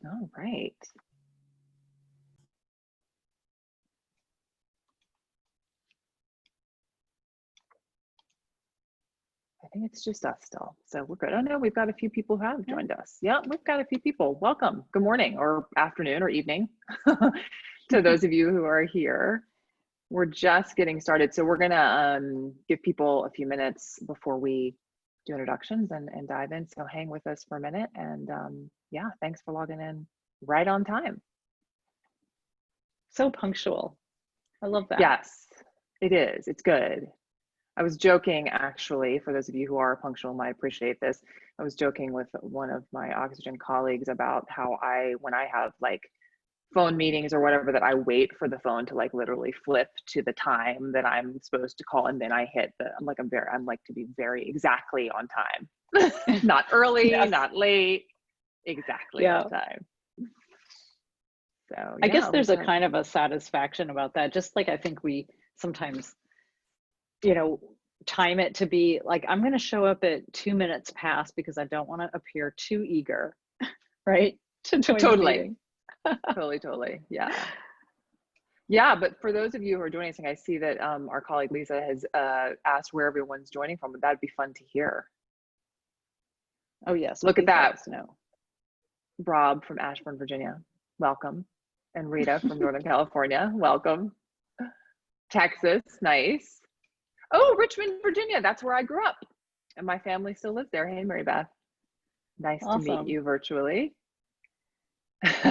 All right. I think it's just us still, so we're good. Oh no, we've got a few people who have joined us. Yeah, we've got a few people. Welcome. Good morning or afternoon or evening to those of you who are here. We're just getting started, so we're gonna give people a few minutes before we do introductions and dive in. So hang with us for a minute, and yeah, thanks for logging in right on time. So punctual. I love that. Yes, it is. It's good. I was joking, actually, for those of you who are punctual might appreciate this. I was joking with one of my Oxygen colleagues about how when I have like phone meetings or whatever, that I wait for the phone to like literally flip to the time that I'm supposed to call, and then I hit I'm like to be very exactly on time. Not early, Yes. not late, exactly on time. So I guess there's a kind of a satisfaction about that. Just like I think we sometimes, you know, time it to be like, I'm going to show up at 2 minutes past because I don't want to appear too eager, right? To join the meeting. Totally. Yeah, but for those of you who are joining us, I see that our colleague Lisa has asked where everyone's joining from, but that'd be fun to hear. Oh yes. Look at that. Rob from Ashburn, Virginia, welcome. And Rita from Northern California, welcome. Texas, nice. Oh, Richmond, Virginia, that's where I grew up. And my family still lives there. Hey, Mary Beth. Nice to meet you virtually. Great.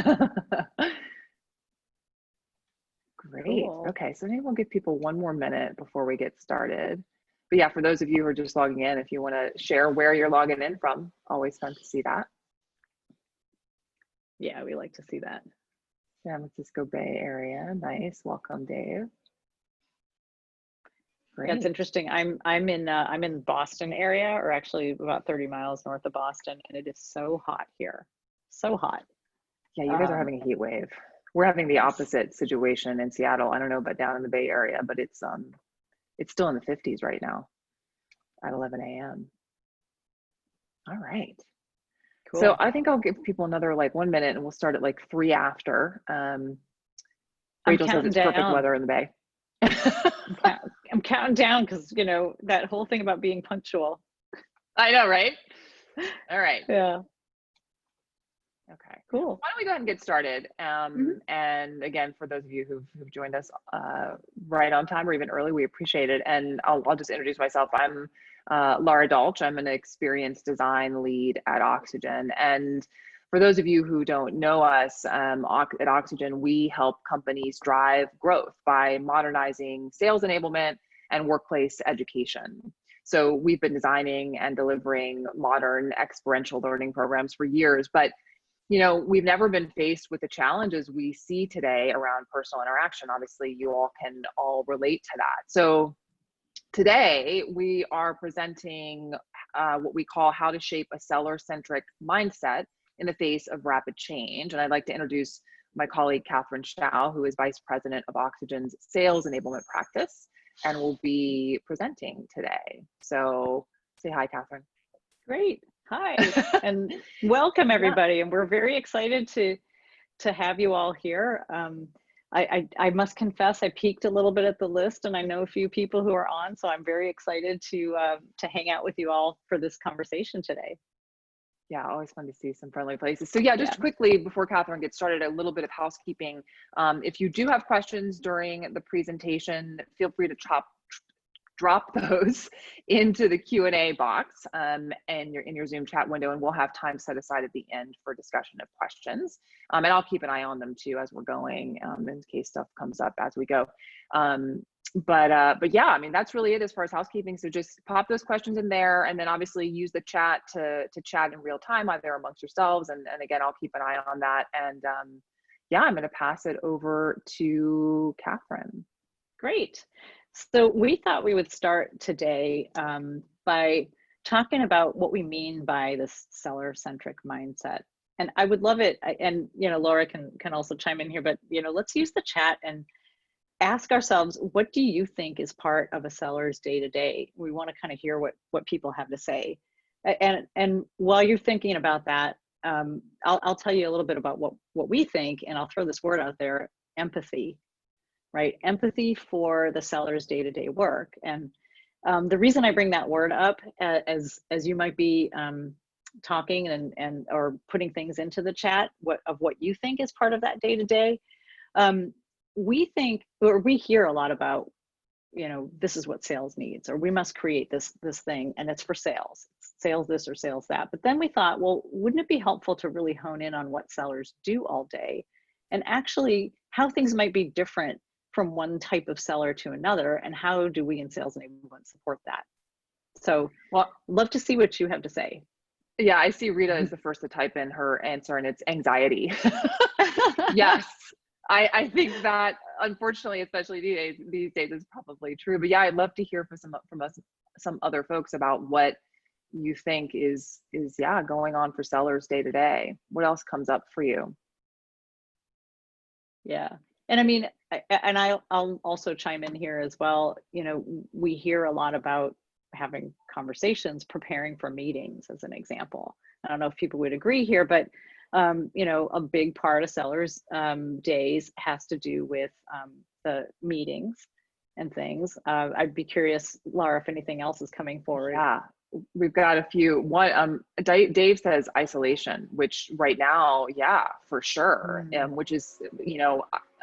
Cool. Okay, so maybe we'll give people one more minute before we get started. But yeah, for those of you who are just logging in, if you want to share where you're logging in from, always fun to see that. Yeah, we like to see that. San Francisco Bay Area, nice. Welcome, Dave. Great. That's interesting. I'm in Boston area, or actually about 30 miles north of Boston, and it is so hot here. So hot. Yeah, you guys are having a heat wave. We're having the opposite situation in Seattle. I don't know about down in the Bay Area, but it's still in the 50s right now at 11 a.m. All right. Cool. So I think I'll give people another like 1 minute, and we'll start at like 3 after. Rachel says it's perfect weather in the Bay. I'm counting down because, you know, that whole thing about being punctual. I know, right? All right. Yeah. Okay, cool. Why don't we go ahead and get started? And again, for those of you who've joined us right on time or even early, we appreciate it. And I'll just introduce myself. I'm Laura Dolch. I'm an experienced design lead at Oxygen. And for those of you who don't know us, at Oxygen, we help companies drive growth by modernizing sales enablement and workplace education. So we've been designing and delivering modern experiential learning programs for years, but you know, we've never been faced with the challenges we see today around personal interaction. Obviously, you all can relate to that. So today we are presenting what we call how to shape a seller-centric mindset in the face of rapid change. And I'd like to introduce my colleague, Catherine Shao, who is Vice President of Oxygen's Sales Enablement Practice and will be presenting today. So say hi, Catherine. Great. Hi, and welcome everybody. And we're very excited to have you all here. I must confess, I peeked a little bit at the list, and I know a few people who are on, so I'm very excited to hang out with you all for this conversation today. Yeah, always fun to see some friendly places. So yeah, just quickly before Catherine gets started, a little bit of housekeeping. If you do have questions during the presentation, feel free to drop those into the Q&A box and in your Zoom chat window, and we'll have time set aside at the end for discussion of questions. And I'll keep an eye on them too as we're going, in case stuff comes up as we go. But yeah, I mean, that's really it as far as housekeeping. So just pop those questions in there, and then obviously use the chat to chat in real time, either amongst yourselves. And again, I'll keep an eye on that. And yeah, I'm going to pass it over to Catherine. Great. So we thought we would start today by talking about what we mean by this seller-centric mindset. And I would love it, and you know, Laura can also chime in here, but you know, let's use the chat and ask ourselves, what do you think is part of a seller's day-to-day? We want to kind of hear what people have to say. And while you're thinking about that, I'll tell you a little bit about what we think, and I'll throw this word out there: empathy, right? Empathy for the seller's day-to-day work. And the reason I bring that word up, as you might be talking and or putting things into the chat, what you think is part of that day-to-day, we think, or we hear a lot about, this is what sales needs, or we must create this thing, and it's for sales. Sales this or sales that. But then we thought, well, wouldn't it be helpful to really hone in on what sellers do all day, and actually how things might be different from one type of seller to another, and how do we in Sales Enablement support that? So, well, love to see what you have to say. Yeah, I see Rita is the first to type in her answer, and it's anxiety. Yes, I think that unfortunately, especially these days, is probably true. But yeah, I'd love to hear from some other folks about what you think is going on for sellers day to day. What else comes up for you? Yeah. And I mean, I'll also chime in here as well. We hear a lot about having conversations, preparing for meetings, as an example. I don't know if people would agree here, but a big part of sellers' days has to do with the meetings and things. I'd be curious, Laura, if anything else is coming forward. Yeah, we've got a few. One, Dave says isolation, which right now, yeah, for sure, which is,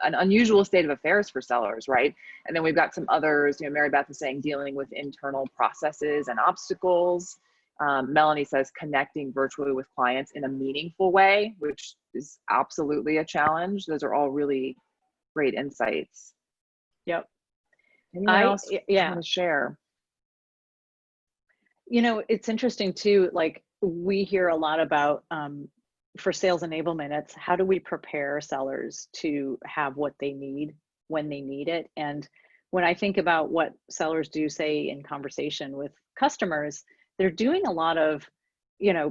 an unusual state of affairs for sellers, right? And then we've got some others, Mary Beth is saying dealing with internal processes and obstacles. Melanie says connecting virtually with clients in a meaningful way, which is absolutely a challenge. Those are all really great insights. Yep. Anyone else want to share? It's interesting too, like we hear a lot about, for sales enablement, it's how do we prepare sellers to have what they need when they need it? And when I think about what sellers do, say in conversation with customers, they're doing a lot of,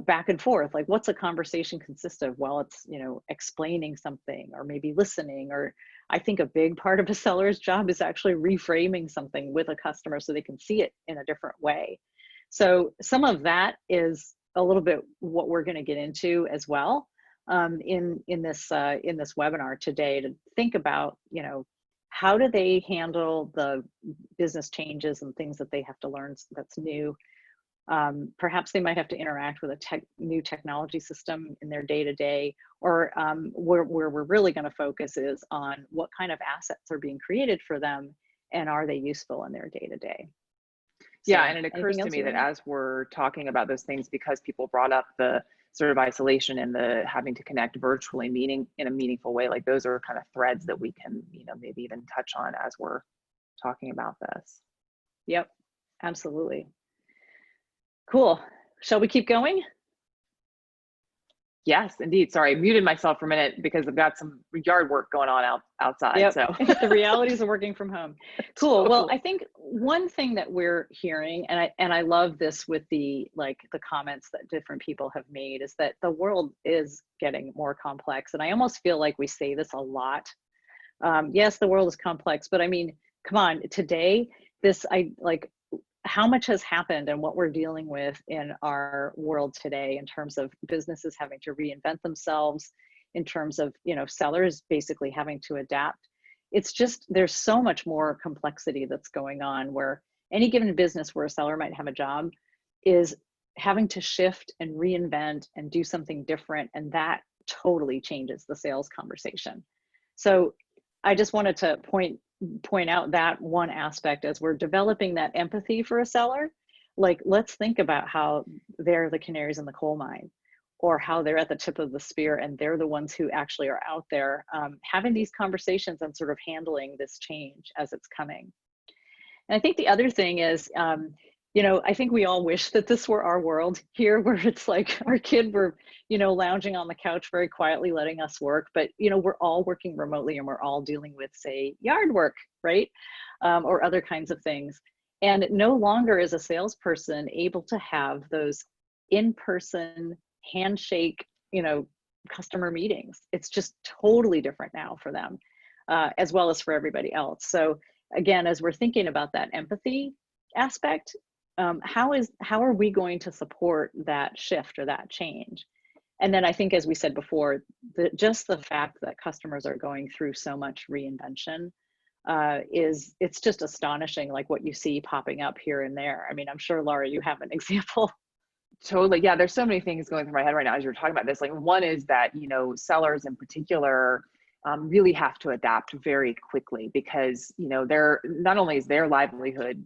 back and forth, like what's a conversation consist of? Well, it's, explaining something, or maybe listening, or I think a big part of a seller's job is actually reframing something with a customer so they can see it in a different way. So some of that is a little bit what we're going to get into as well in this webinar today, to think about, how do they handle the business changes and things that they have to learn that's new. Perhaps they might have to interact with a new technology system in their day-to-day, or where we're really going to focus is on what kind of assets are being created for them, and are they useful in their day-to-day. Yeah, and it occurs to me that as we're talking about those things, because people brought up the sort of isolation and the having to connect virtually, in a meaningful way, like those are kind of threads that we can, maybe even touch on as we're talking about this. Yep, absolutely. Cool. Shall we keep going? Yes, indeed. Sorry, I muted myself for a minute because I've got some yard work going on outside. Yep. So The realities of working from home. Cool. Well, I think one thing that we're hearing, and I love this with the comments that different people have made, is that the world is getting more complex. And I almost feel like we say this a lot. Yes, the world is complex, but I mean, come on, today, how much has happened and what we're dealing with in our world today in terms of businesses having to reinvent themselves, in terms of, sellers basically having to adapt. It's just, there's so much more complexity that's going on, where any given business where a seller might have a job is having to shift and reinvent and do something different. And that totally changes the sales conversation. So I just wanted to point out that one aspect as we're developing that empathy for a seller. Like, let's think about how they're the canaries in the coal mine, or how they're at the tip of the spear and they're the ones who actually are out there having these conversations and sort of handling this change as it's coming. And I think the other thing is, I think we all wish that this were our world here, where it's like our kid were, lounging on the couch very quietly, letting us work. But, we're all working remotely and we're all dealing with, say, yard work, right? Or other kinds of things. And no longer is a salesperson able to have those in-person handshake, customer meetings. It's just totally different now for them, as well as for everybody else. So again, as we're thinking about that empathy aspect, how are we going to support that shift or that change? And then I think, as we said before, just the fact that customers are going through so much reinvention it's just astonishing, like what you see popping up here and there. I mean, I'm sure, Laura, you have an example. Totally. Yeah, there's so many things going through my head right now as you're talking about this. Like, one is that, sellers in particular really have to adapt very quickly, because, they're not only is their livelihood,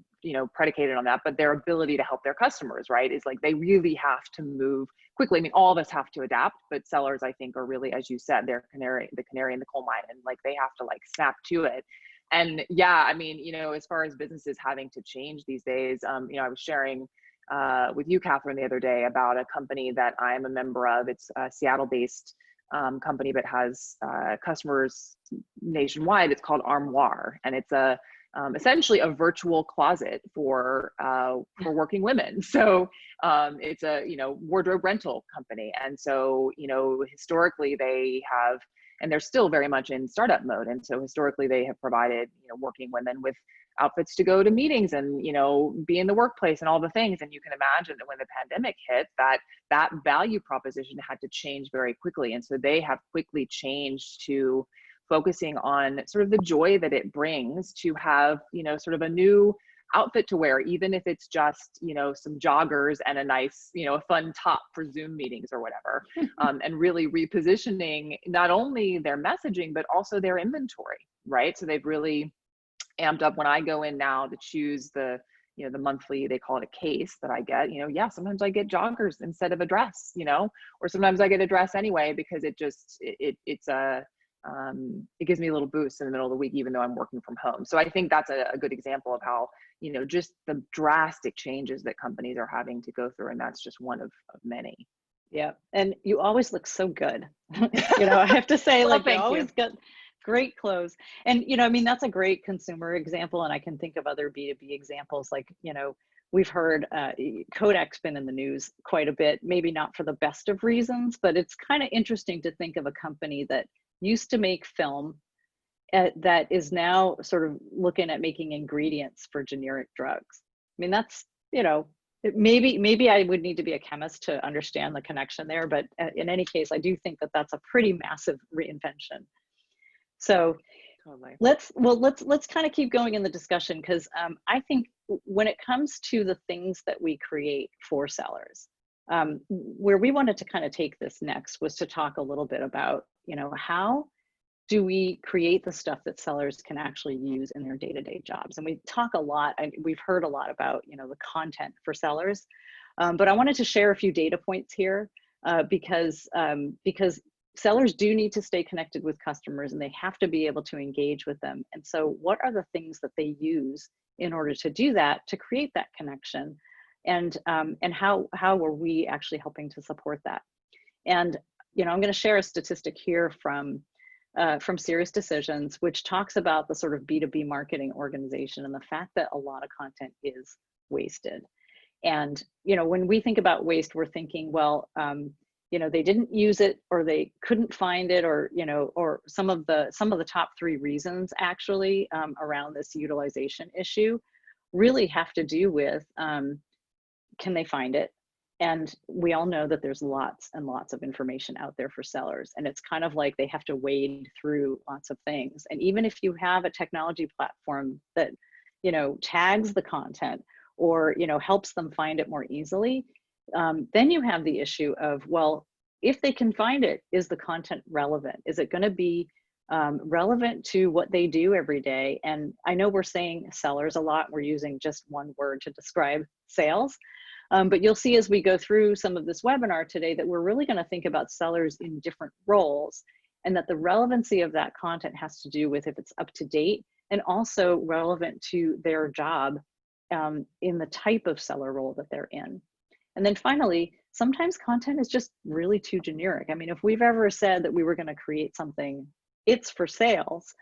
predicated on that, but their ability to help their customers, right? Is like, they really have to move quickly. I mean, all of us have to adapt, but sellers, I think, are really, as you said, they're the canary in the coal mine, and like, they have to like snap to it. And yeah, I mean, as far as businesses having to change these days, I was sharing with you, Catherine, the other day about a company that I am a member of. It's a Seattle-based company, but has customers nationwide. It's called Armoire, and it's essentially a virtual closet for working women. So it's a wardrobe rental company, and so historically they have. And they're still very much in startup mode. And so historically they have provided, working women with outfits to go to meetings and, be in the workplace and all the things. And you can imagine that when the pandemic hit, that value proposition had to change very quickly. And so they have quickly changed to focusing on sort of the joy that it brings to have, sort of a new outfit to wear, even if it's just, some joggers and a nice, a fun top for Zoom meetings or whatever, and really repositioning not only their messaging, but also their inventory, right? So they've really amped up. When I go in now to choose the monthly, they call it a case that I get, yeah, sometimes I get joggers instead of a dress, or sometimes I get a dress anyway, because it just, it's it gives me a little boost in the middle of the week, even though I'm working from home. So I think that's a good example of how, just the drastic changes that companies are having to go through. And that's just one of many. Yeah. And you always look so good. I have to say, Well, like, you always got great clothes. And, I mean, that's a great consumer example. And I can think of other B2B examples. Like, we've heard Kodak's been in the news quite a bit, maybe not for the best of reasons, but it's kind of interesting to think of a company that used to make film that is now sort of looking at making ingredients for generic drugs. I mean, that's, maybe I would need to be a chemist to understand the connection there, but in any case, I do think that that's a pretty massive reinvention. So totally. Let's kind of keep going in the discussion, because I think when it comes to the things that we create for sellers, where we wanted to kind of take this next was to talk a little bit about, how do we create the stuff that sellers can actually use in their day-to-day jobs? And we talk a lot, we've heard a lot about, the content for sellers, but I wanted to share a few data points here because sellers do need to stay connected with customers, and they have to be able to engage with them. And so what are the things that they use in order to do that, to create that connection? And how are we actually helping to support that? And, I'm going to share a statistic here from Serious Decisions, which talks about the sort of B2B marketing organization and the fact that a lot of content is wasted. And, when we think about waste, we're thinking, well, they didn't use it, or they couldn't find it, or, or some of the top 3 reasons actually around this utilization issue really have to do with, can they find it? And we all know that there's lots and lots of information out there for sellers. And it's kind of like they have to wade through lots of things. And even if you have a technology platform that, tags the content or, helps them find it more easily, then you have the issue of, well, if they can find it, is the content relevant? Is it going to be relevant to what they do every day? And I know we're saying sellers a lot. We're using just one word to describe sales. But you'll see as we go through some of this webinar today that we're really going to think about sellers in different roles, and that the relevancy of that content has to do with if it's up to date and also relevant to their job in the type of seller role that they're in. And then finally, sometimes content is just really too generic. I mean, if we've ever said that we were going to create something, it's for sales,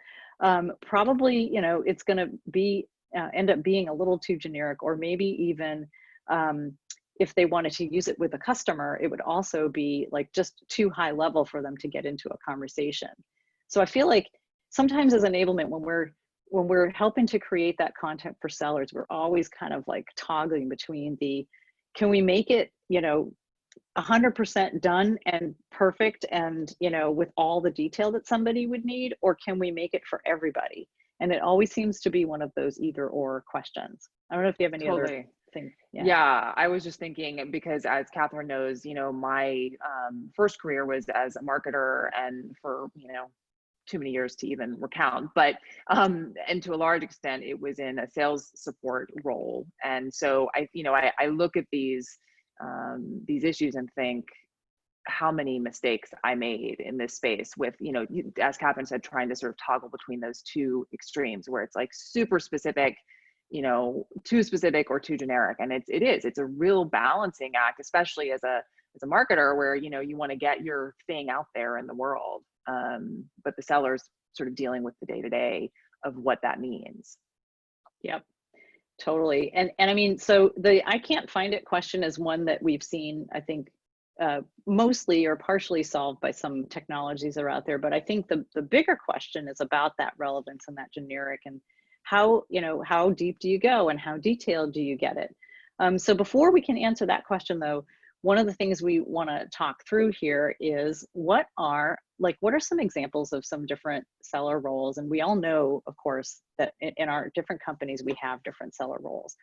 probably, it's going to be end up being a little too generic, or maybe even if they wanted to use it with a customer, it would also be like just too high level for them to get into a conversation. So I feel like sometimes as enablement, when we're helping to create that content for sellers, we're always kind of like toggling between can we make it, 100% done and perfect and, with all the detail that somebody would need, or can we make it for everybody? And it always seems to be one of those either or questions. I don't know if you have any other Totally. thing. Yeah, I was just thinking because as Catherine knows, my first career was as a marketer and for, too many years to even recount, but and to a large extent it was in a sales support role. And so I look at these issues and think how many mistakes I made in this space with, as Catherine said, trying to sort of toggle between those two extremes where it's like super specific, too specific or too generic. And it's a real balancing act, especially as a marketer where, you want to get your thing out there in the world. But the seller's sort of dealing with the day-to-day of what that means. Yep. Totally. And I mean, so the I can't find it question is one that we've seen, I think, mostly or partially solved by some technologies that are out there. But I think the bigger question is about that relevance and that generic, and how deep do you go and how detailed do you get it? So before we can answer that question though, one of the things we want to talk through here is what are some examples of some different seller roles? And we all know, of course, that in our different companies, we have different seller roles.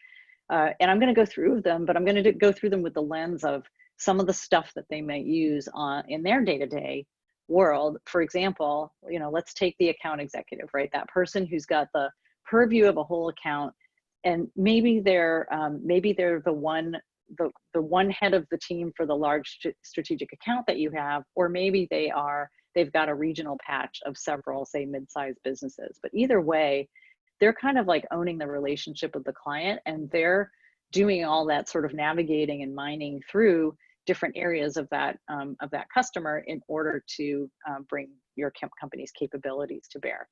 And I'm going to go through them, but I'm going to go through them with the lens of some of the stuff that they might use in their day-to-day world. For example, let's take the account executive, right? That person who's got the purview of a whole account, and maybe they're the one head of the team for the large strategic account that you have, or maybe they've got a regional patch of several, say, mid-sized businesses. But either way, they're kind of like owning the relationship with the client, and they're doing all that sort of navigating and mining through different areas of that customer in order to bring your company's capabilities to bear.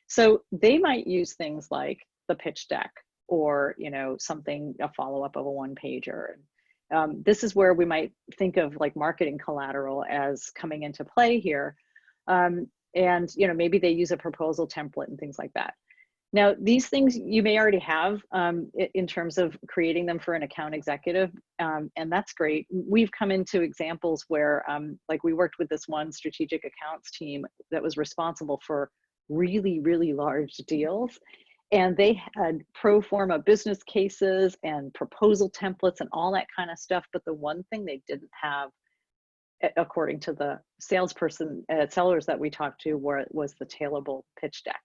So they might use things like the pitch deck, or a follow-up of a one-pager. This is where we might think of like marketing collateral as coming into play here. And maybe they use a proposal template and things like that. Now, these things you may already have in terms of creating them for an account executive, and that's great. We've come into examples where, like we worked with this one strategic accounts team that was responsible for really, really large deals. And they had pro forma business cases and proposal templates and all that kind of stuff. But the one thing they didn't have, according to the sellers that we talked to, was the tailable pitch deck.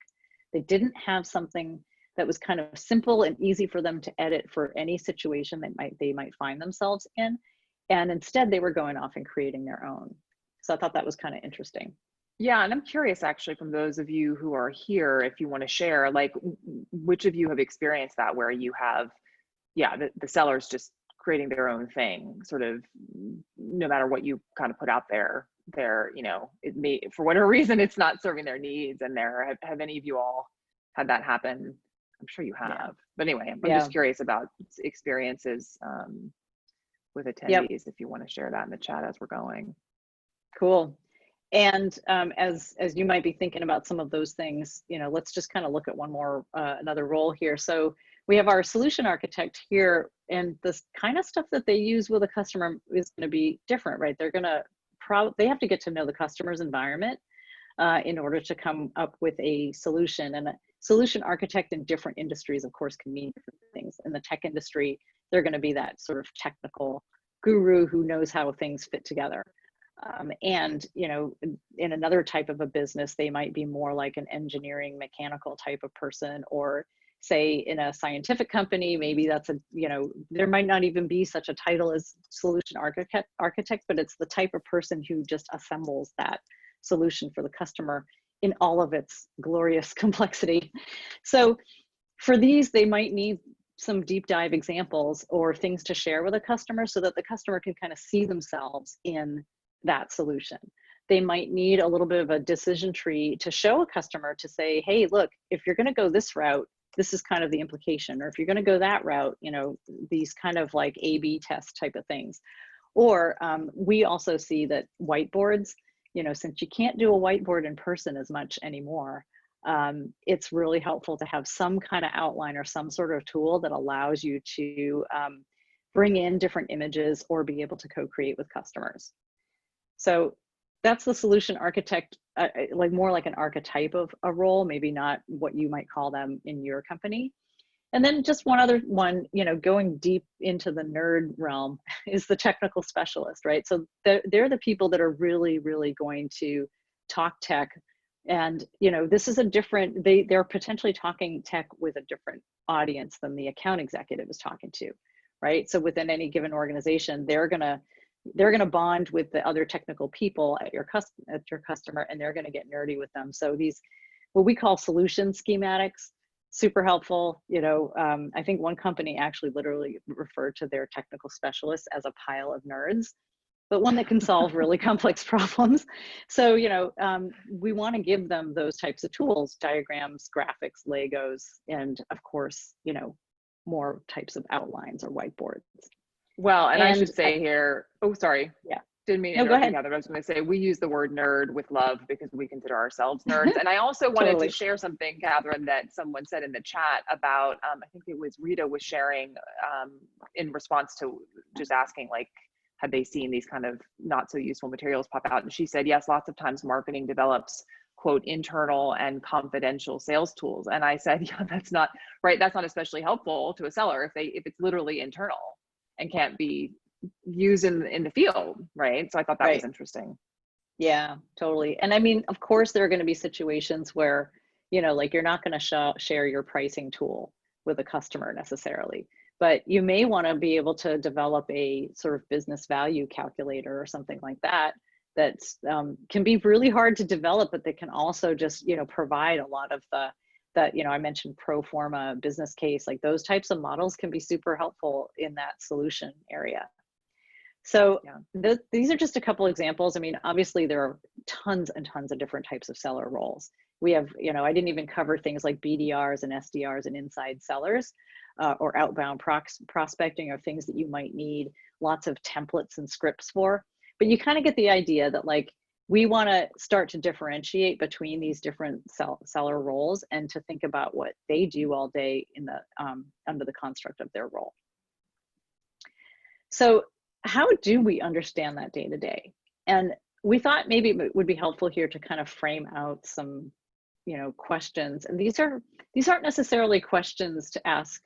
They didn't have something that was kind of simple and easy for them to edit for any situation they might find themselves in. And instead, they were going off and creating their own. So I thought that was kind of interesting. Yeah, and I'm curious actually from those of you who are here, if you want to share, like which of you have experienced that where you have, the sellers just creating their own thing, sort of no matter what you kind of put out there, it may, for whatever reason, it's not serving their needs. And have any of you all had that happen? I'm sure you have. Yeah. But anyway, I'm just curious about experiences with attendees, if you want to share that in the chat as we're going. Cool. And as you might be thinking about some of those things, let's just kind of look at one more, another role here. So we have our solution architect here, and this kind of stuff that they use with a customer is going to be different, right? They have to get to know the customer's environment in order to come up with a solution. And a solution architect in different industries, of course, can mean different things. In the tech industry, they're going to be that sort of technical guru who knows how things fit together. And in another type of a business, they might be more like an engineering, mechanical type of person, or say in a scientific company, maybe that's there might not even be such a title as solution architect, but it's the type of person who just assembles that solution for the customer in all of its glorious complexity. So for these, they might need some deep dive examples or things to share with a customer so that the customer can kind of see themselves in that solution. They might need a little bit of a decision tree to show a customer to say, hey, look, if you're going to go this route, this is kind of the implication. Or if you're going to go that route, these kind of like A/B test type of things. Or we also see that whiteboards, since you can't do a whiteboard in person as much anymore, it's really helpful to have some kind of outline or some sort of tool that allows you to bring in different images, or be able to co-create with customers. So that's the solution architect, like more like an archetype of a role, maybe not what you might call them in your company. And then just one other one, you know, going deep into the nerd realm is the technical specialist, right? So they're the people that are really, really going to talk tech. And, you know, this is a different, they're potentially talking tech with a different audience than the account executive is talking to, right? So within any given organization, they're gonna bond with the other technical people at your customer, and they're gonna get nerdy with them. So these, what we call solution schematics, super helpful. You know, I think one company actually literally referred to their technical specialists as a pile of nerds, but one that can solve really complex problems. So, you know, we want to give them those types of tools, diagrams, graphics, Legos, and of course, you know, more types of outlines or whiteboards. Well, and I should say here, oh, sorry. Yeah. Didn't mean to interrupt you, Catherine. I was going to say, we use the word nerd with love because we consider ourselves nerds. And I also wanted to share something, Catherine, that someone said in the chat about, I think it was Rita was sharing in response to just asking, like, had they seen these kind of not so useful materials pop out? And she said, yes, lots of times marketing develops, quote, internal and confidential sales tools. And I said, yeah, that's not right. That's not especially helpful to a seller if it's literally internal and can't be used in the field, right? So I thought that was interesting. Yeah, totally. And I mean, of course, there are going to be situations where, you know, like you're not going to share your pricing tool with a customer necessarily, but you may want to be able to develop a sort of business value calculator or something like that. That's can be really hard to develop, but they can also just, you know, provide a lot of that, you know, I mentioned pro forma business case, like those types of models can be super helpful in that solution area. So these are just a couple examples. I mean, obviously there are tons and tons of different types of seller roles. We have, you know, I didn't even cover things like BDRs and SDRs and inside sellers or outbound prospecting, or things that you might need lots of templates and scripts for. But you kind of get the idea that, like, we want to start to differentiate between these different seller roles and to think about what they do all day in the under the construct of their role. So how do we understand that day to day? And we thought maybe it would be helpful here to kind of frame out some, you know, questions. And these aren't necessarily questions to ask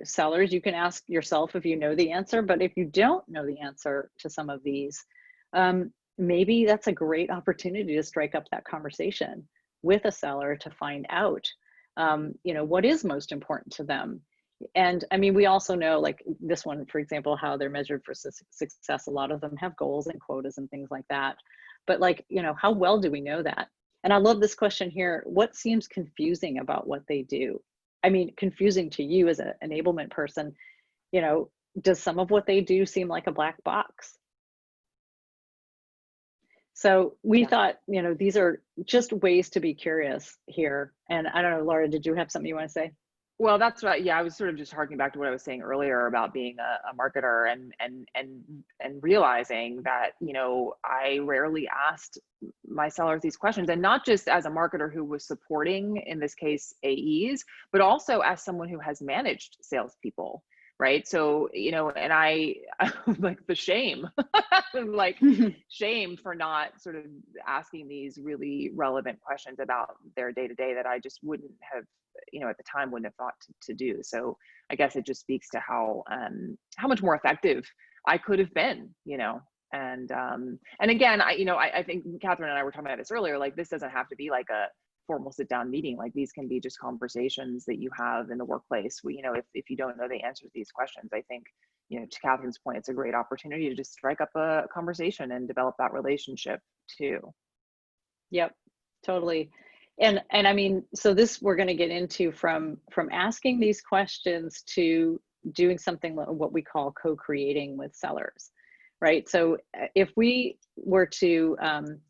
sellers. You can ask yourself if you know the answer, but if you don't know the answer to some of these, maybe that's a great opportunity to strike up that conversation with a seller to find out, you know, what is most important to them. And I mean, we also know, like this one, for example, how they're measured for success. A lot of them have goals and quotas and things like that. But, like, you know, how well do we know that? And I love this question here. What seems confusing about what they do? I mean, confusing to you as an enablement person, you know, does some of what they do seem like a black box? So we thought, you know, these are just ways to be curious here. And I don't know, Laura, did you have something you want to say? Well, that's right. Yeah, I was sort of just harking back to what I was saying earlier about being a marketer and realizing that, you know, I rarely asked my sellers these questions, and not just as a marketer who was supporting, in this case, AEs, but also as someone who has managed salespeople, right? So, you know, and I like the shame, like shame for not sort of asking these really relevant questions about their day to day that I just wouldn't have, you know, at the time wouldn't have thought to do. So I guess it just speaks to how much more effective I could have been, you know. And again, I think Catherine and I were talking about this earlier, like this doesn't have to be like a formal sit down meeting. Like these can be just conversations that you have in the workplace. You know, if you don't know the answers to these questions, I think, you know, to Catherine's point, it's a great opportunity to just strike up a conversation and develop that relationship too. Yep, totally. And I mean, so this we're going to get into from asking these questions to doing something what we call co-creating with sellers, right? So if we were to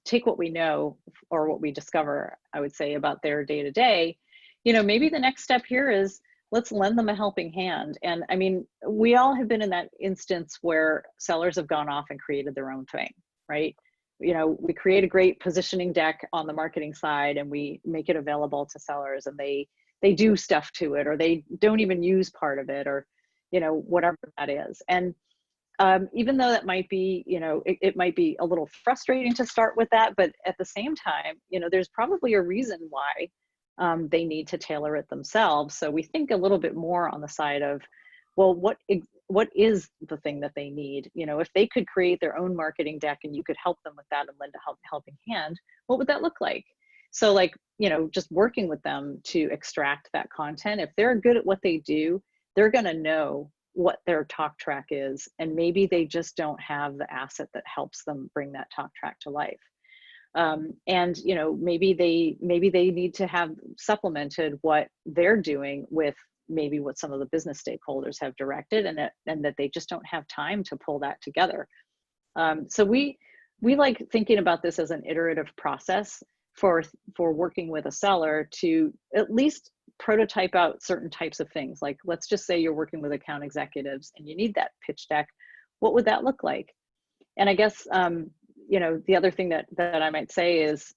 take what we know or what we discover, I would say, about their day to day, you know, maybe the next step here is let's lend them a helping hand. And I mean, we all have been in that instance where sellers have gone off and created their own thing, right? You know, we create a great positioning deck on the marketing side and we make it available to sellers, and they do stuff to it, or they don't even use part of it, or, whatever that is. And even though that might be, it might be a little frustrating to start with that, but at the same time, there's probably a reason why they need to tailor it themselves. So we think a little bit more on the side of, well, what is the thing that they need? If they could create their own marketing deck and you could help them with that and lend a helping hand, what would that look like? So like, just working with them to extract that content. If they're good at what they do, they're going to know what their talk track is, and maybe they just don't have the asset that helps them bring that talk track to life. And maybe they need to have supplemented what they're doing with maybe what some of the business stakeholders have directed, and that they just don't have time to pull that together. So we like thinking about this as an iterative process for working with a seller to at least prototype out certain types of things. Like, let's just say you're working with account executives and you need that pitch deck. What would that look like? And I guess, the other thing that I might say is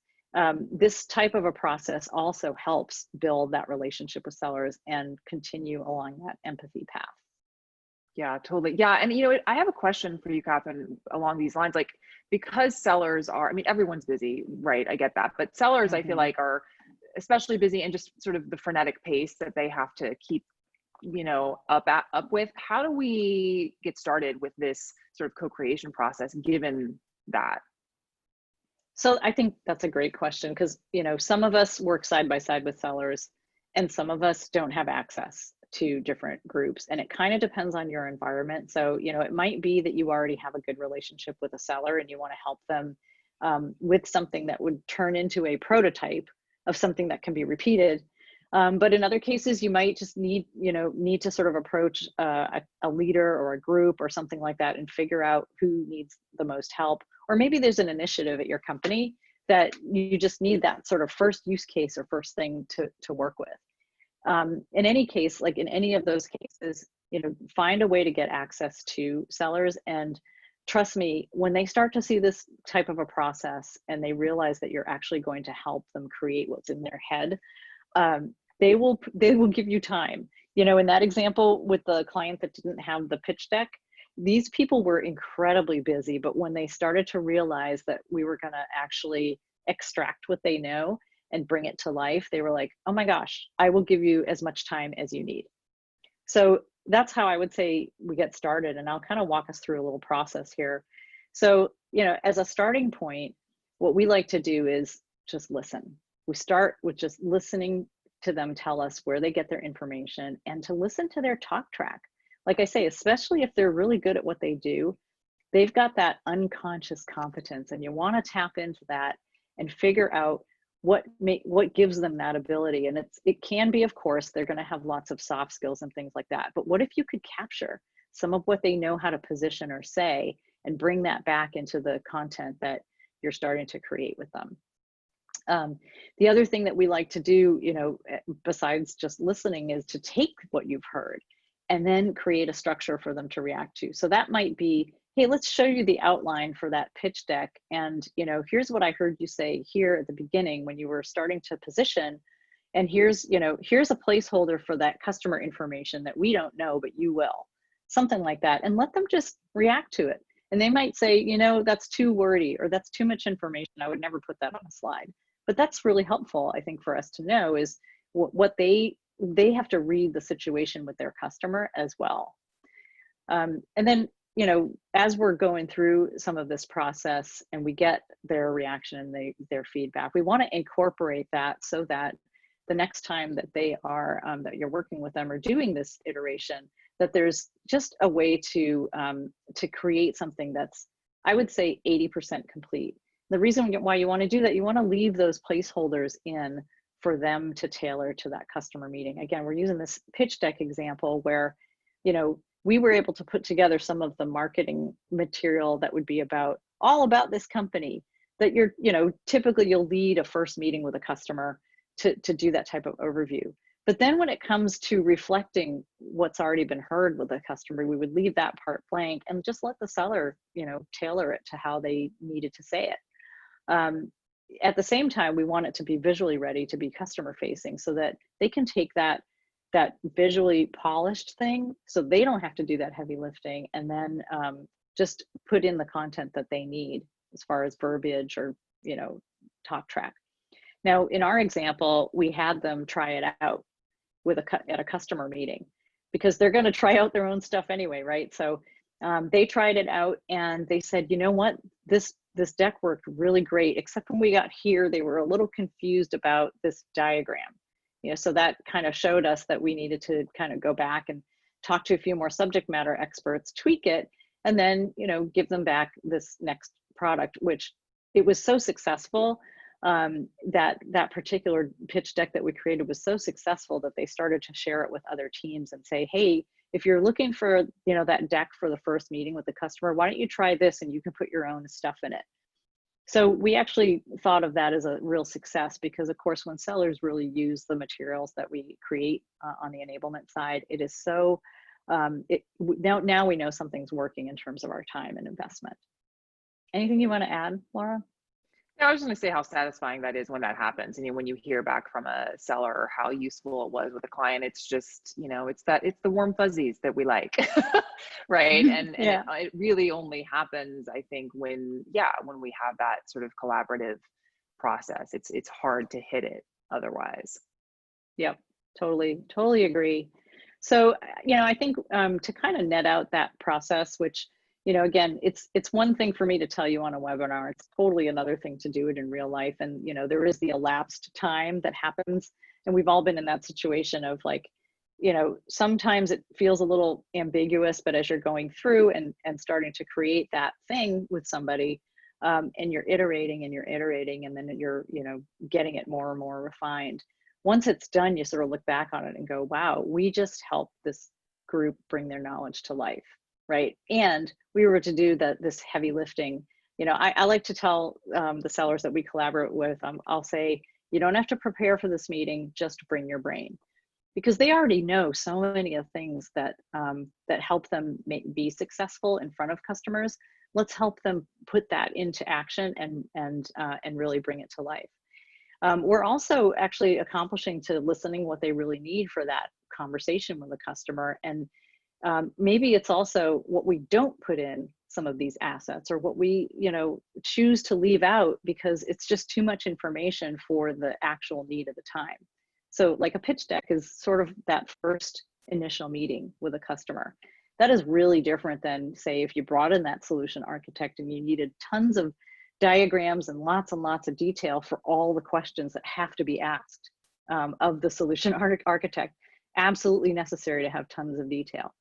this type of a process also helps build that relationship with sellers and continue along that empathy path. Yeah, totally. Yeah. And, I have a question for you, Catherine, along these lines, like, because sellers are, I mean, everyone's busy, right? I get that. But sellers, I feel like, are especially busy, and just sort of the frenetic pace that they have to keep, up with. How do we get started with this sort of co-creation process, given that? So I think that's a great question, because, some of us work side by side with sellers and some of us don't have access to different groups, and it kind of depends on your environment. So, it might be that you already have a good relationship with a seller and you want to help them with something that would turn into a prototype of something that can be repeated. But in other cases, you might just need to sort of approach a leader or a group or something like that and figure out who needs the most help. Or maybe there's an initiative at your company that you just need that sort of first use case or first thing to work with. In any case, like in any of those cases, find a way to get access to sellers. And trust me, when they start to see this type of a process and they realize that you're actually going to help them create what's in their head, they will give you time. In that example with the client that didn't have the pitch deck, these people were incredibly busy, but when they started to realize that we were going to actually extract what they know and bring it to life, they were like, oh my gosh, I will give you as much time as you need. So that's how I would say we get started. And I'll kind of walk us through a little process here. So, as a starting point, what we like to do is just listen. We start with just listening to them tell us where they get their information, and to listen to their talk track. Like I say, especially if they're really good at what they do, they've got that unconscious competence, and you want to tap into that and figure out what gives them that ability. And it can be, of course, they're going to have lots of soft skills and things like that. But what if you could capture some of what they know how to position or say and bring that back into the content that you're starting to create with them? The other thing that we like to do, besides just listening, is to take what you've heard and then create a structure for them to react to. So that might be, hey, let's show you the outline for that pitch deck. And, here's what I heard you say here at the beginning when you were starting to position. And here's a placeholder for that customer information that we don't know, but you will. Something like that. And let them just react to it. And they might say, that's too wordy, or that's too much information. I would never put that on a slide. But that's really helpful, I think, for us to know is what they have to read the situation with their customer as well. And then, as we're going through some of this process and we get their reaction and their feedback, we want to incorporate that so that the next time that they are, that you're working with them or doing this iteration, that there's just a way to create something that's, I would say, 80% complete. The reason why you want to do that, you want to leave those placeholders in for them to tailor to that customer meeting. Again, we're using this pitch deck example where, we were able to put together some of the marketing material that would be all about this company that typically you'll lead a first meeting with a customer to do that type of overview. But then when it comes to reflecting what's already been heard with the customer, we would leave that part blank and just let the seller, tailor it to how they needed to say it. At the same time, we want it to be visually ready to be customer facing so that they can take that that visually polished thing so they don't have to do that heavy lifting, and then just put in the content that they need as far as verbiage or, you know, talk track. Now, in our example, we had them try it out with at a customer meeting, because they're going to try out their own stuff anyway, right? So they tried it out and they said, you know what, this deck worked really great, except when we got here, they were a little confused about this diagram. You know, so that kind of showed us that we needed to kind of go back and talk to a few more subject matter experts, tweak it, and then, you know, give them back this next product, which it was so successful. That particular pitch deck that we created was so successful that they started to share it with other teams and say, hey, if you're looking for, you know, that deck for the first meeting with the customer, why don't you try this and you can put your own stuff in it. So we actually thought of that as a real success, because of course, when sellers really use the materials that we create on the enablement side, it is so, now we know something's working in terms of our time and investment. Anything you want to add, Laura? Yeah, I was just going to say how satisfying that is when that happens. And when you hear back from a seller how useful it was with a client, it's just, you know, it's the warm fuzzies that we like, right? And Yeah. it really only happens, I think, when we have that sort of collaborative process. It's hard to hit it otherwise. Yep, totally agree. So, you know, I think to kind of net out that process, which, you know, again, it's one thing for me to tell you on a webinar, it's totally another thing to do it in real life. And, you know, there is the elapsed time that happens. And we've all been in that situation of like, you know, sometimes it feels a little ambiguous, but as you're going through and starting to create that thing with somebody, and you're iterating and then you're, you know, getting it more and more refined. Once it's done, you sort of look back on it and go, wow, we just helped this group bring their knowledge to life, right? And we were to do this heavy lifting. You know, I like to tell the sellers that we collaborate with, I'll say, you don't have to prepare for this meeting, just bring your brain. Because they already know so many of things that that help them be successful in front of customers. Let's help them put that into action and really bring it to life. We're also actually accomplishing to listening what they really need for that conversation with the customer. And maybe it's also what we don't put in some of these assets, or what we, you know, choose to leave out because it's just too much information for the actual need of the time. So like a pitch deck is sort of that first initial meeting with a customer. That is really different than, say, if you brought in that solution architect and you needed tons of diagrams and lots of detail for all the questions that have to be asked of the solution architect. Absolutely necessary to have tons of detail.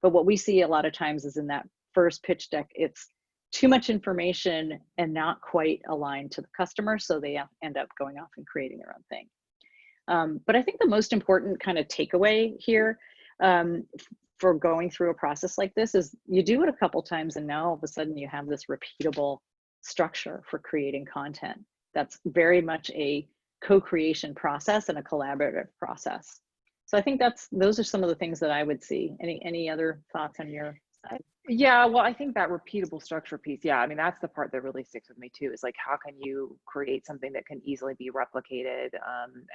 But what we see a lot of times is in that first pitch deck, it's too much information and not quite aligned to the customer, so they end up going off and creating their own thing. But I think the most important kind of takeaway here for going through a process like this is you do it a couple times and now all of a sudden you have this repeatable structure for creating content. That's very much a co-creation process and a collaborative process. So I think those are some of the things that I would see. Any other thoughts on your side? Yeah, well, I think that repeatable structure piece, yeah, I mean, that's the part that really sticks with me too, is like, how can you create something that can easily be replicated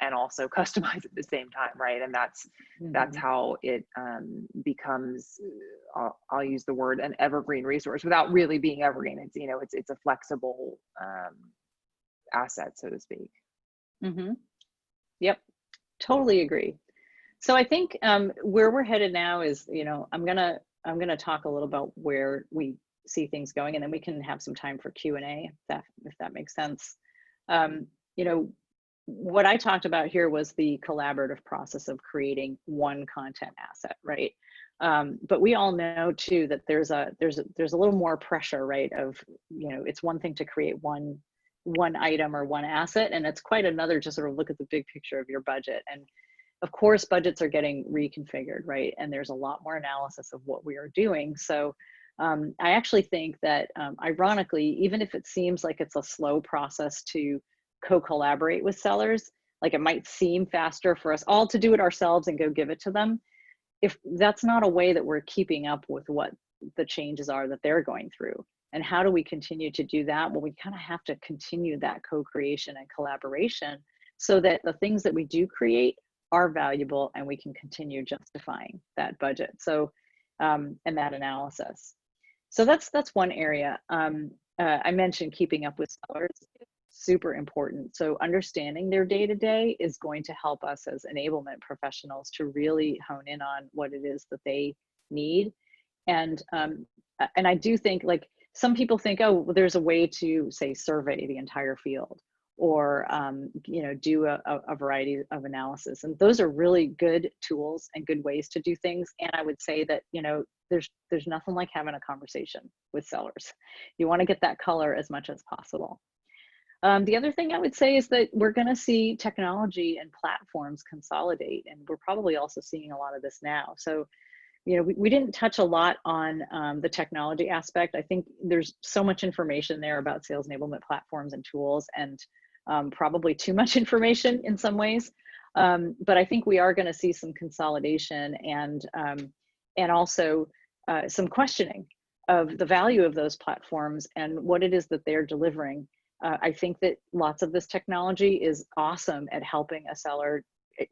and also customized at the same time, right? And that's how it becomes, I'll use the word, an evergreen resource without really being evergreen. It's, you know, it's a flexible asset, so to speak. Yep, totally agree. So I think where we're headed now is, you know, I'm gonna talk a little about where we see things going, and then we can have some time for Q&A if that makes sense. You know, what I talked about here was the collaborative process of creating one content asset, right? But we all know too that there's a little more pressure, right? Of, you know, it's one thing to create one item or one asset, and it's quite another to sort of look at the big picture of your budget. And of course, budgets are getting reconfigured, right? And there's a lot more analysis of what we are doing. So I actually think that, ironically, even if it seems like it's a slow process to co-collaborate with sellers, like it might seem faster for us all to do it ourselves and go give it to them, if that's not a way that we're keeping up with what the changes are that they're going through. And how do we continue to do that? Well, we kind of have to continue that co-creation and collaboration so that the things that we do create are valuable and we can continue justifying that budget. So, and that analysis. So that's one area. I mentioned keeping up with sellers, super important. So understanding their day-to-day is going to help us as enablement professionals to really hone in on what it is that they need. And I do think, like, some people think, oh, well, there's a way to, say, survey the entire field, or you know, do a variety of analysis, and those are really good tools and good ways to do things. And I would say that, you know, there's nothing like having a conversation with sellers. You want to get that color as much as possible. The other thing I would say is that we're going to see technology and platforms consolidate, and we're probably also seeing a lot of this now. So, you know, we didn't touch a lot on the technology aspect. I think there's so much information there about sales enablement platforms and tools, and probably too much information in some ways. But I think we are going to see some consolidation, and also some questioning of the value of those platforms and what it is that they're delivering. I think that lots of this technology is awesome at helping a seller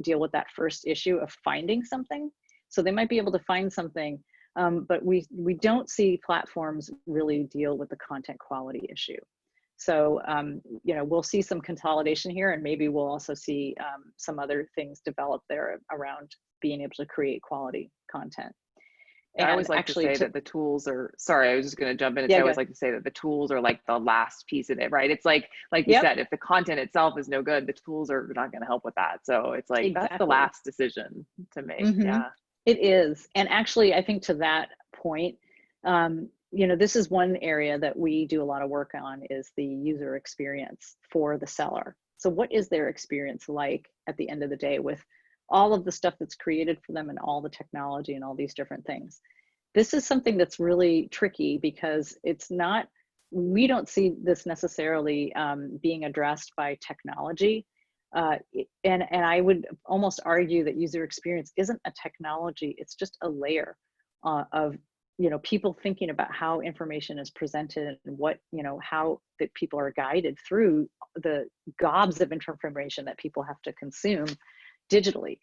deal with that first issue of finding something. So they might be able to find something, but we don't see platforms really deal with the content quality issue. So, you know, we'll see some consolidation here, and maybe we'll also see some other things develop there around being able to create quality content. And I always like to say that the tools are, sorry, I was just going to jump in and say, I always like to say that the tools are like the last piece of it, right? It's like you said, if the content itself is no good, the tools are not going to help with that. So it's like, that's the last decision to make. Yeah. It is. And actually, I think to that point, you know, this is one area that we do a lot of work on, is the user experience for the seller. So what is their experience like at the end of the day with all of the stuff that's created for them and all the technology and all these different things? This is something that's really tricky, because it's not, we don't see this necessarily being addressed by technology. And I would almost argue that user experience isn't a technology, it's just a layer of, you know, people thinking about how information is presented and what, you know, how that people are guided through the gobs of information that people have to consume digitally.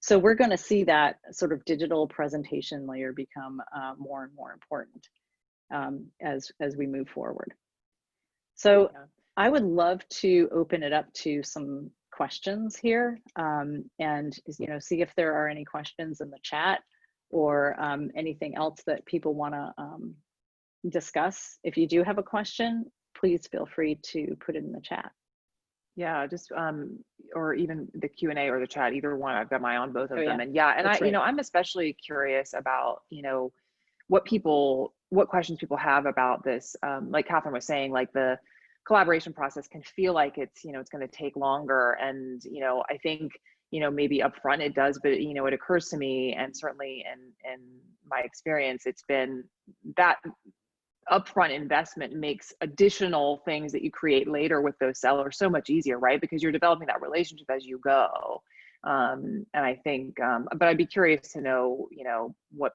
So we're going to see that sort of digital presentation layer become more and more important as we move forward. So I would love to open it up to some questions here, and, you know, see if there are any questions in the chat, or anything else that people want to discuss. If you do have a question, please feel free to put it in the chat. Yeah, just or even the Q&A or the chat, either one. I've got my eye on both of them. And you know, I'm especially curious about, you know, what questions people have about this. Like Catherine was saying, like the collaboration process can feel like it's, you know, it's going to take longer. And, you know, I think, you know, maybe upfront it does, but, you know, it occurs to me, and certainly in my experience, it's been that upfront investment makes additional things that you create later with those sellers so much easier, right? Because you're developing that relationship as you go. And I think, but I'd be curious to know, you know, what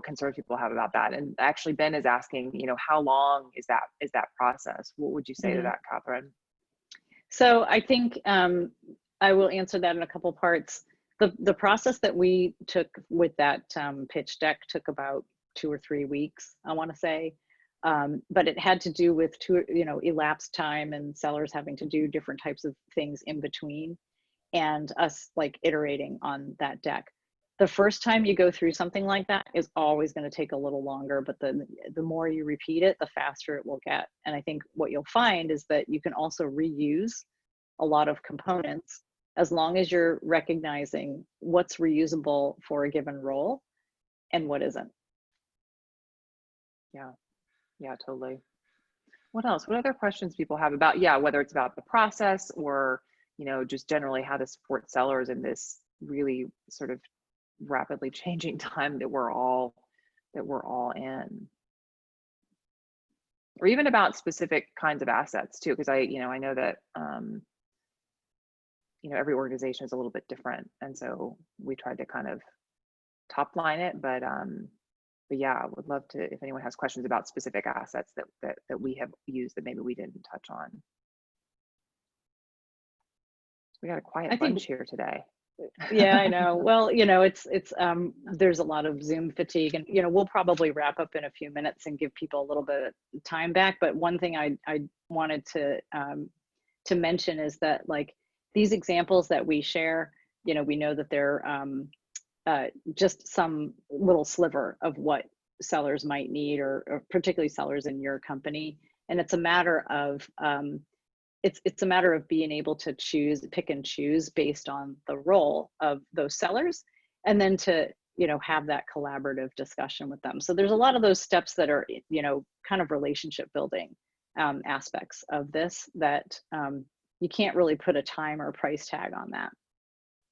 concerns people have about that. And actually Ben is asking, you know, how long is that process? What would you say to that, Catherine? So I think I will answer that in a couple parts. The process that we took with that pitch deck took about 2 or 3 weeks, I want to say, but it had to do with elapsed time and sellers having to do different types of things in between, and us like iterating on that deck. The first time you go through something like that is always going to take a little longer, but the more you repeat it, the faster it will get. And I think what you'll find is that you can also reuse a lot of components, as long as you're recognizing what's reusable for a given role and what isn't. Yeah, totally. What else? What other questions people have about, whether it's about the process or, you know, just generally how to support sellers in this really sort of rapidly changing time that we're all in, or even about specific kinds of assets too, because I know that every organization is a little bit different, and so we tried to kind of top line it, but yeah, I would love to, if anyone has questions about specific assets that we have used that maybe we didn't touch on. We got a quiet bunch here today. Yeah, I know. Well, you know, it's there's a lot of Zoom fatigue, and you know, we'll probably wrap up in a few minutes and give people a little bit of time back. But one thing I wanted to mention is that like these examples that we share, you know, we know that they're just some little sliver of what sellers might need, or particularly sellers in your company. And it's a matter of it's a matter of being able to pick and choose based on the role of those sellers, and then to, you know, have that collaborative discussion with them. So there's a lot of those steps that are, you know, kind of relationship building aspects of this that you can't really put a time or a price tag on that.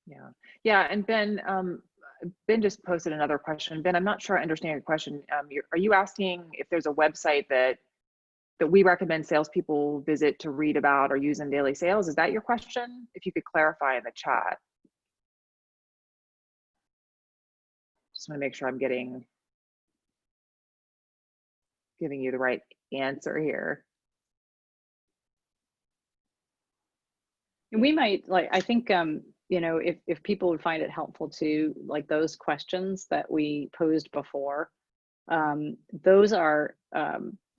Yeah. Yeah. And Ben just posted another question. Ben, I'm not sure I understand your question. Are you asking if there's a website that we recommend salespeople visit to read about or use in daily sales? Is that your question? If you could clarify in the chat. Just want to make sure I'm giving you the right answer here. And we might, like, I think, you know, if people would find it helpful to, like, those questions that we posed before, those are,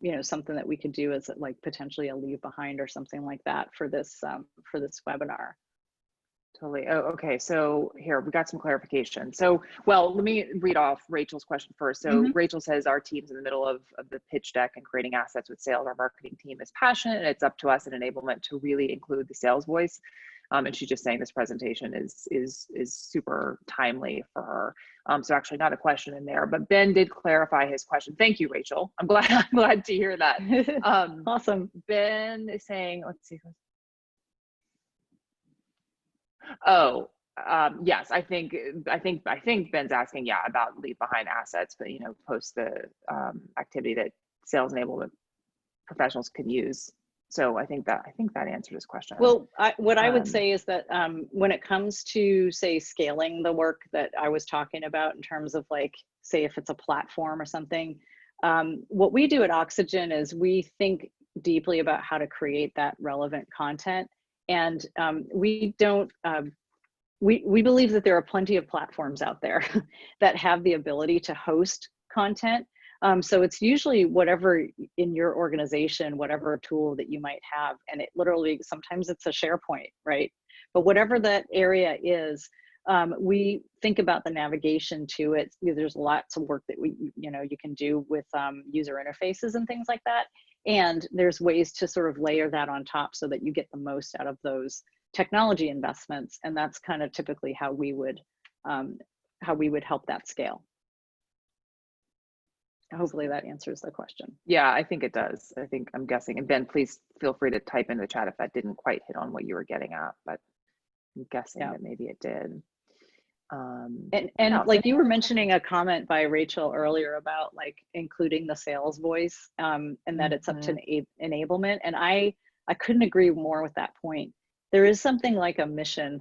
you know, something that we could do as like potentially a leave behind or something like that for this webinar. Totally. Oh, okay. So here we got some clarification. So, well, let me read off Rachel's question first. So Rachel says our team's in the middle of the pitch deck and creating assets with sales. Our marketing team is passionate, and it's up to us at Enablement to really include the sales voice. And she's just saying this presentation is super timely for her. So actually not a question in there, but Ben did clarify his question. Thank you, Rachel. I'm glad to hear that. Awesome. Ben is saying, let's see. Oh, yes, I think Ben's asking, yeah, about leave behind assets, but you know, post the activity that sales enablement professionals can use. So I think that answered his question. Well, what I would say is that when it comes to, say, scaling the work that I was talking about in terms of, like, say if it's a platform or something, what we do at Oxygen is we think deeply about how to create that relevant content. And we don't, we believe that there are plenty of platforms out there that have the ability to host content. So it's usually whatever in your organization, whatever tool that you might have, and it literally, sometimes it's a SharePoint, right? But whatever that area is, we think about the navigation to it. There's lots of work that you can do with user interfaces and things like that. And there's ways to sort of layer that on top so that you get the most out of those technology investments. And that's kind of typically how we would help that scale. Hopefully that answers the question. Yeah, I think it does. I'm guessing. And Ben, please feel free to type in the chat if that didn't quite hit on what you were getting at, but I'm guessing that maybe it did. And like you were mentioning a comment by Rachel earlier about like including the sales voice, and that it's up to enablement. And I couldn't agree more with that point. There is something like a mission,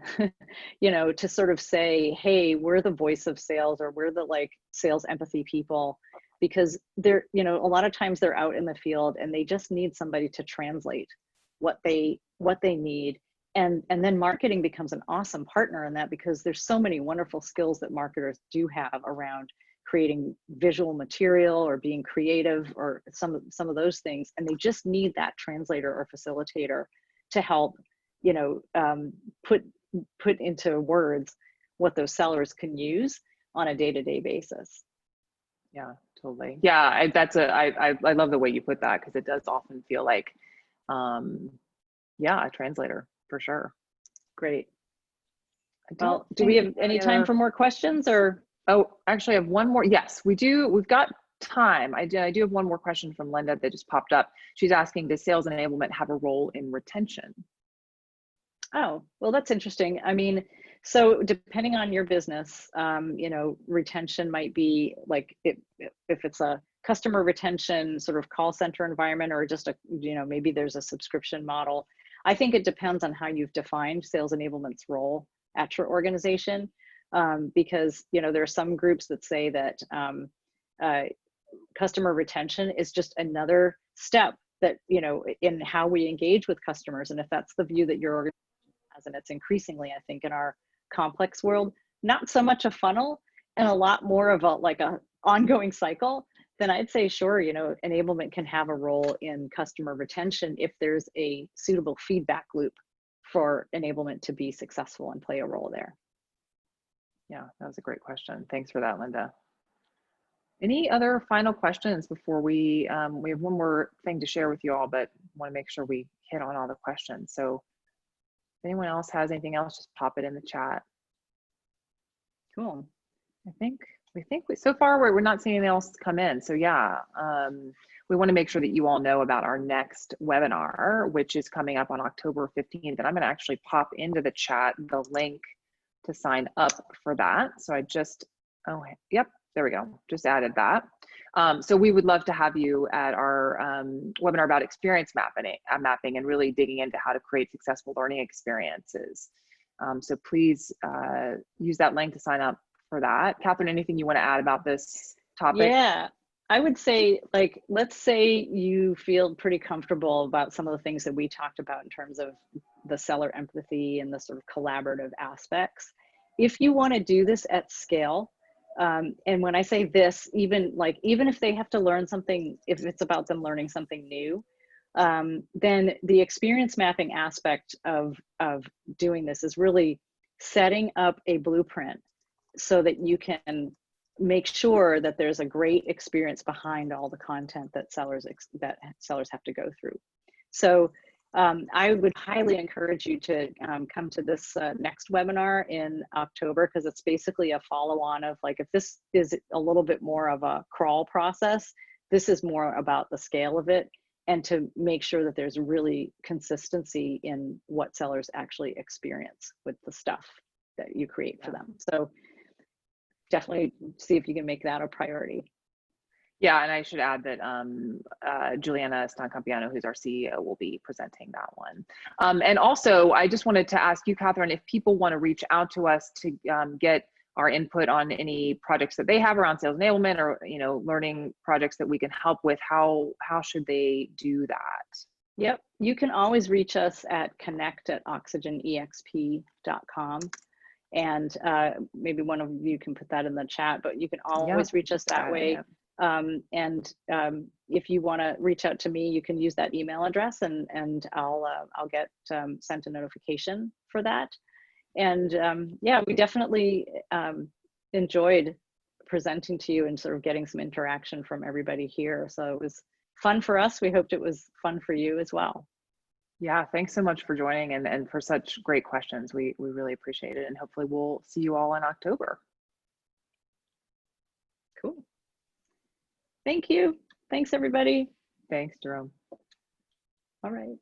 you know, to sort of say, hey, we're the voice of sales, or we're the like sales empathy people, because they're, you know, a lot of times they're out in the field and they just need somebody to translate what they need. And then marketing becomes an awesome partner in that, because there's so many wonderful skills that marketers do have around creating visual material or being creative or some of those things. And they just need that translator or facilitator to help, you know, put into words what those sellers can use on a day-to-day basis. Yeah, totally. Yeah, I love the way you put that, because it does often feel like, yeah, a translator for sure. Great. Well, do we have any time for more questions, or? Oh, actually, I have one more. Yes, we do. We've got time. I do have one more question from Linda that just popped up. She's asking, does sales enablement have a role in retention? Oh, well, that's interesting. I mean, so depending on your business, you know, retention might be like if it's a customer retention sort of call center environment, or just a, you know, maybe there's a subscription model. I think it depends on how you've defined sales enablement's role at your organization, because, you know, there are some groups that say that customer retention is just another step that, you know, in how we engage with customers. And if that's the view that your organization has, and it's increasingly, I think, in our complex world, not so much a funnel and a lot more of a like a ongoing cycle, then I'd say sure, you know, enablement can have a role in customer retention if there's a suitable feedback loop for enablement to be successful and play a role there. Yeah, that was a great question. Thanks for that, Linda. Any other final questions before we have one more thing to share with you all, but want to make sure we hit on all the questions. So if anyone else has anything else, just pop it in the chat. Cool. We think so far we're not seeing anything else come in. So yeah, we want to make sure that you all know about our next webinar, which is coming up on October 15th. And I'm going to actually pop into the chat the link to sign up for that. So I just, oh, yep, there we go. Just added that. So we would love to have you at our webinar about experience mapping and really digging into how to create successful learning experiences. So please use that link to sign up for that. Catherine, anything you want to add about this topic? Yeah, I would say, like, let's say you feel pretty comfortable about some of the things that we talked about in terms of the seller empathy and the sort of collaborative aspects. If you want to do this at scale, and when I say this, even if they have to learn something, if it's about them learning something new, then the experience mapping aspect of doing this is really setting up a blueprint so that you can make sure that there's a great experience behind all the content that sellers have to go through. So I would highly encourage you to come to this next webinar in October, because it's basically a follow-on of, like, if this is a little bit more of a crawl process, this is more about the scale of it, and to make sure that there's really consistency in what sellers actually experience with the stuff that you create for them. So definitely see if you can make that a priority. Yeah, and I should add that Juliana Stancampiano, who's our CEO, will be presenting that one. And also, I just wanted to ask you, Catherine, if people want to reach out to us to get our input on any projects that they have around sales enablement, or learning projects that we can help with, how should they do that? Yep, you can always reach us at connect@oxygenexp.com. And maybe one of you can put that in the chat, but you can always reach us that way. If you want to reach out to me, you can use that email address, and I'll get sent a notification for that. And yeah, we definitely enjoyed presenting to you and sort of getting some interaction from everybody here. So it was fun for us. We hoped it was fun for you as well. Yeah, thanks so much for joining and for such great questions. We really appreciate it, and hopefully we'll see you all in October. Cool. Thank you. Thanks, everybody. Thanks, Jerome. All right.